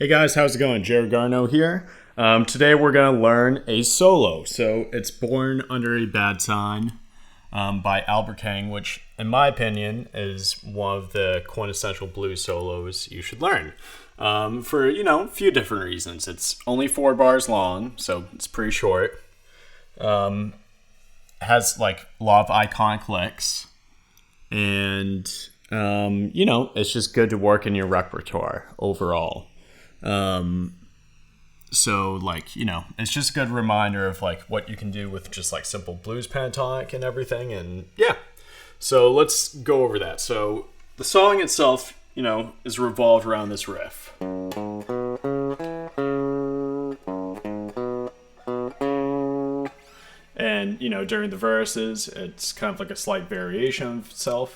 Hey guys, how's it going? Jarred-Garneau here. Today we're going to learn a solo. So it's Born Under a Bad Sign by Albert King, which in my opinion is one of the quintessential blues solos you should learn. For, a few different reasons. It's only 4 bars long, so it's pretty short. Has like a lot of iconic licks. And, it's just good to work in your repertoire overall. It's just a good reminder of like what you can do with just like simple blues pentatonic and everything. And yeah, so let's go over that. So the song itself, is revolved around this riff. And, during the verses, it's kind of like a slight variation of itself.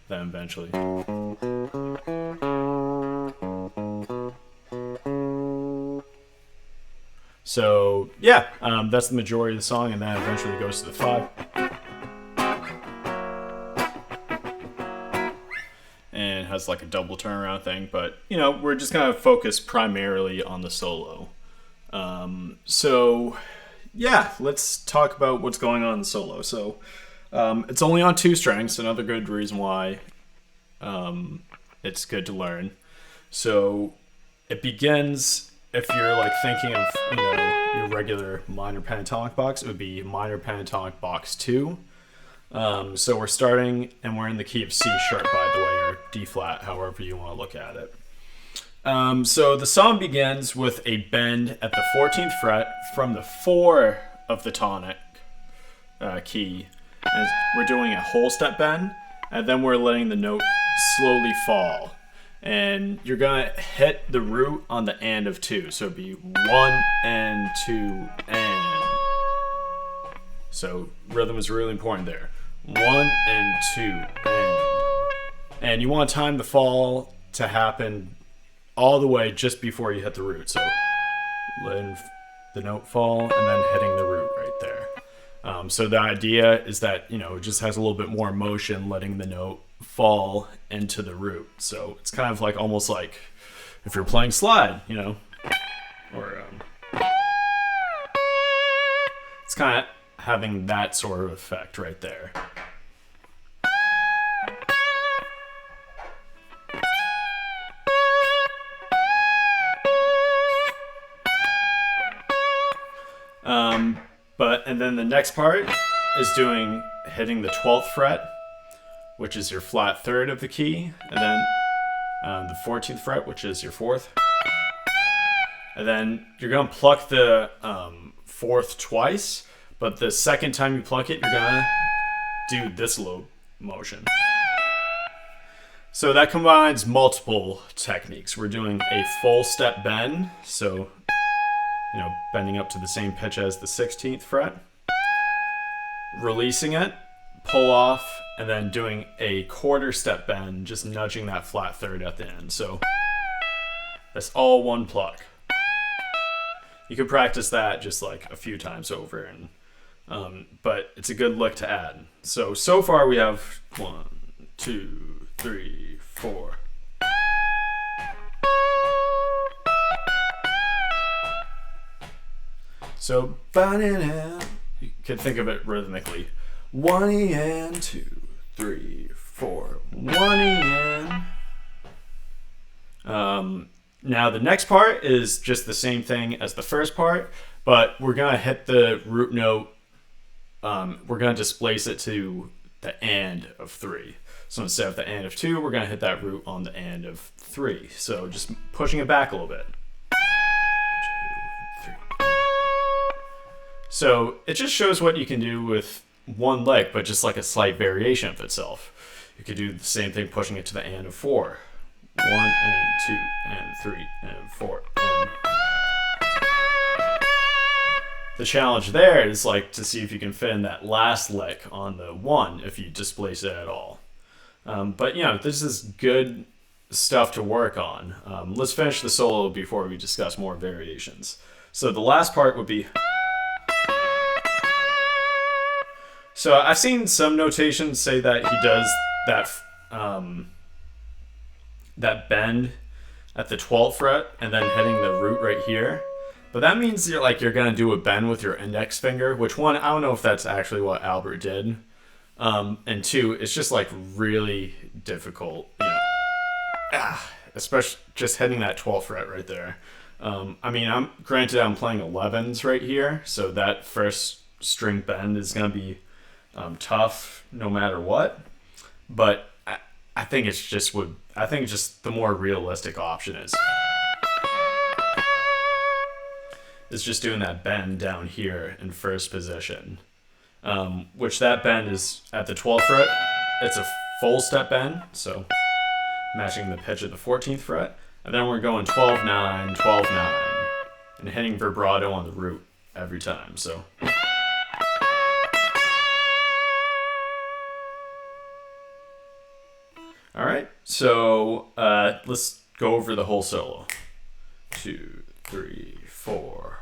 Then eventually. So, yeah, that's the majority of the song, and then eventually goes to the 5. And has like a double turnaround thing, but, we're just going to focus primarily on the solo. Let's talk about what's going on in the solo. So, it's only on 2 strings, another good reason why it's good to learn. So it begins, if you're like thinking of your regular minor pentatonic box, it would be minor pentatonic box 2. So we're starting, and we're in the key of C sharp, by the way, or D flat, however you want to look at it. So the song begins with a bend at the 14th fret from the 4 of the tonic key. And we're doing a whole step bend, and then we're letting the note slowly fall. And you're going to hit the root on the and of 2. So it'd be 1 and 2 and. So rhythm is really important there. 1 and 2 and. And you want to time the fall to happen all the way just before you hit the root. So letting the note fall and then hitting the root right there. So the idea is that, it just has a little bit more motion letting the note fall into the root. So it's kind of like almost like if you're playing slide, or it's kind of having that sort of effect right there. And then the next part is hitting the 12th fret, which is your flat 3rd of the key, and then the 14th fret, which is your 4th. And then you're going to pluck the 4th twice, but the second time you pluck it, you're going to do this low motion. So that combines multiple techniques. We're doing a full step bend, so bending up to the same pitch as the 16th fret, releasing it, pull off, and then doing a quarter step bend, just nudging that flat 3rd at the end. So that's all one pluck. You could practice that just like a few times over, and but it's a good lick to add. So far we have 1, 2, 3, 4. So, you can think of it rhythmically. 1 and 2, 3, 4. 1 and. Now the next part is just the same thing as the first part, but we're gonna hit the root note. We're gonna displace it to the and of 3. So instead of the and of 2, we're gonna hit that root on the and of 3. So just pushing it back a little bit. So it just shows what you can do with one lick, but just like a slight variation of itself. You could do the same thing, pushing it to the and of 4. 1 and 2 and 3 and 4. And the challenge there is like to see if you can fit in that last lick on the 1 if you displace it at all. But this is good stuff to work on. Let's finish the solo before we discuss more variations. So the last part would be. So I've seen some notations say that he does that that bend at the 12th fret and then hitting the root right here. But that means you're gonna do a bend with your index finger, which one, I don't know if that's actually what Albert did. And two, it's just like really difficult, especially just hitting that 12th fret right there. I mean, I'm playing 11s right here, so that first string bend is gonna be tough no matter what. But I think it's just the more realistic option is just doing that bend down here in first position, which that bend is at the 12th fret. It's a full step bend, so matching the pitch at the 14th fret, and then we're going 12-9, 12-9, and hitting vibrato on the root every time. So. All right, so let's go over the whole solo. 2, 3, 4.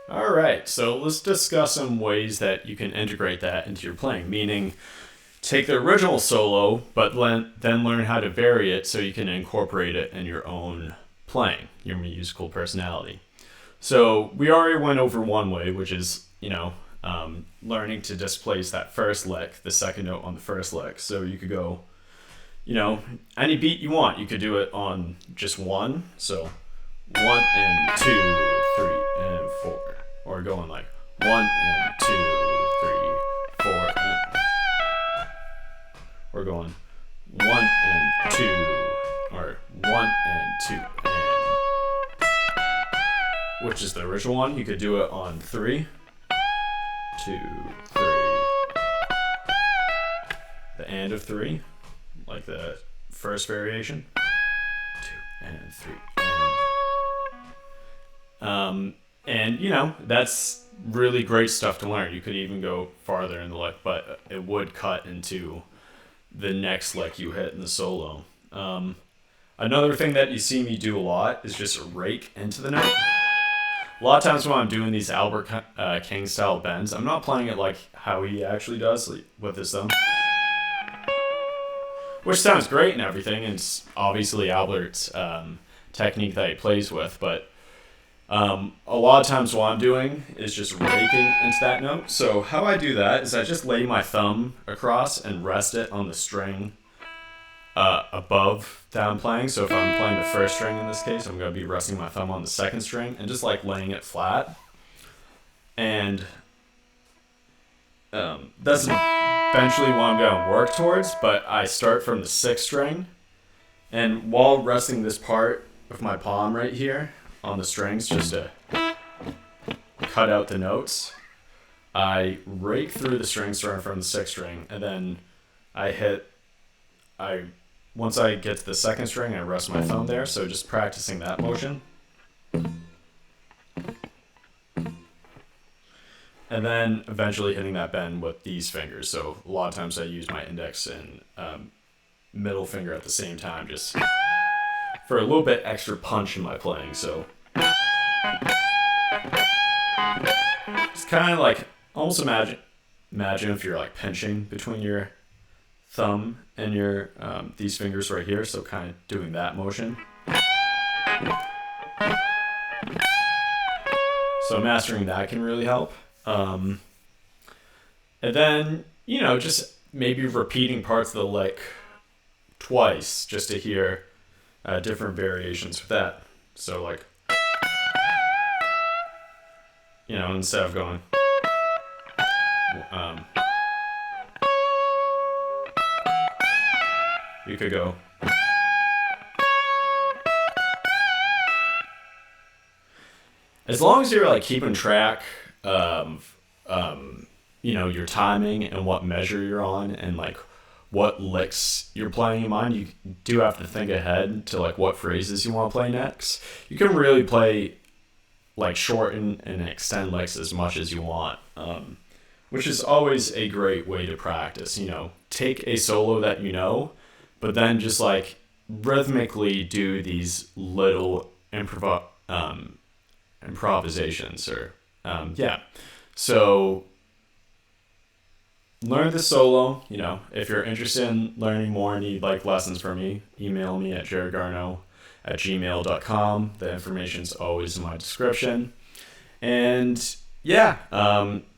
All right, so let's discuss some ways that you can integrate that into your playing, meaning take the original solo, but then learn how to vary it so you can incorporate it in your own playing, your musical personality. So we already went over one way, which is, learning to displace that first lick, the second note on the first lick. So you could go, any beat you want. You could do it on just one. So 1 and 2, 3 and 4. Or going like 1 and 2, 3, 4 and... We're going 1 and 2, or 1 and 2 and, which is the original one. You could do it on 3, 2, 3, the and of 3, like the first variation, 2 and 3 and that's really great stuff to learn. You could even go farther in the lick, but it would cut into the next lick you hit in the solo. Another thing that you see me do a lot is just rake into the note. A lot of times when I'm doing these Albert King style bends, I'm not playing it like how he actually does, like with his thumb, which sounds great and everything, and it's obviously Albert's technique that he plays with, but a lot of times what I'm doing is just raking into that note. So how I do that is I just lay my thumb across and rest it on the string above that I'm playing. So if I'm playing the first string in this case, I'm going to be resting my thumb on the second string and just like laying it flat. And that's eventually what I'm going to work towards, but I start from the sixth string, and while resting this part of my palm right here on the strings just to cut out the notes, I rake through the string starting from the sixth string, and then once I get to the second string, I rest my thumb there, so just practicing that motion. And then eventually hitting that bend with these fingers. So a lot of times I use my index and middle finger at the same time, just for a little bit extra punch in my playing. So it's kind of like, almost imagine if you're like pinching between your thumb and your these fingers right here. So kind of doing that motion. So mastering that can really help. And then, just maybe repeating parts of the lick twice just to hear different variations with that. So like, instead of going, you could go, as long as you're like keeping track of your timing and what measure you're on and like what licks you're playing in mind, you do have to think ahead to like what phrases you want to play next. You can really play like shorten and extend licks as much as you want, which is always a great way to practice, take a solo that you know, but then just like rhythmically do these little improvisations or yeah. So learn the solo. You know, if you're interested in learning more and need like lessons from me, email me at JarredGarneau@gmail.com. The information's always in my description. And yeah,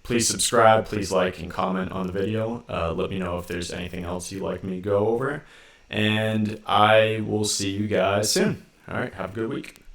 please subscribe, please like and comment on the video. Let me know if there's anything else you'd like me to go over. And I will see you guys soon. All right, have a good week.